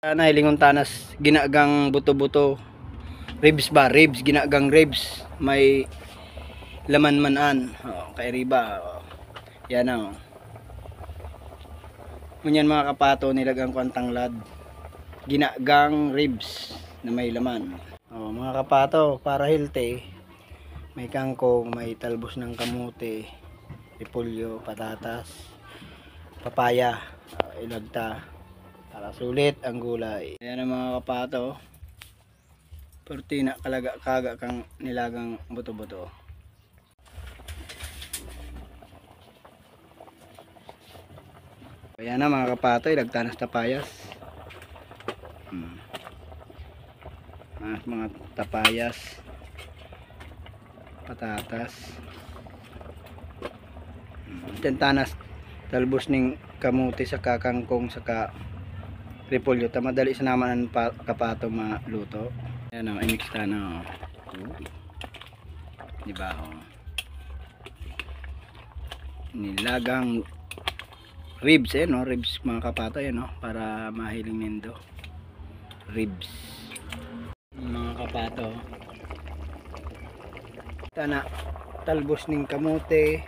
Nahilingon tanas ginagang buto-buto. Ribs ba? Ribs, ginagang ribs. May laman manan. Kay riba. Yan o. Ngunyan mga kapato, nilagang kwantang lad. Ginagang ribs na may laman. Mga kapato, para healthy. May kangkong, may talbos ng kamote, repolyo, patatas, papaya, ilagta. Para sulit ang gulay. Ayan ang mga kapato. Pertina kaga kang nilagang buto-buto. Ayan na mga kapato, ilagtanas tapayas. Mga tapayas, patatas, tanas talbos ning kamuti sa kakangkong saka repolyo. Madali sa naman ang kapato maluto. Ayan o, i-mix ta na o. Diba o. Nilagang ribs no, ribs mga kapato no, para mahiling nindo. Ribs mga kapato. Tana talbos ning kamote,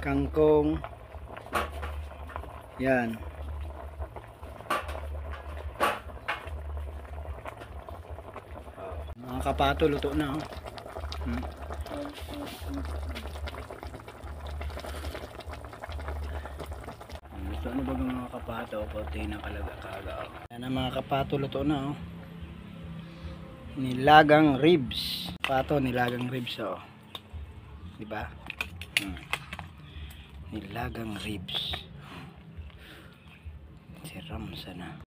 kangkong. Yan. Mga kapato luto na oh. Luto na ba mga kapato? Puti na kaga. Yan ang mga kapato, luto na oh. Nilagang ribs. Kapato, nilagang ribs oh. Diba? Nilagang ribs. Siram sana.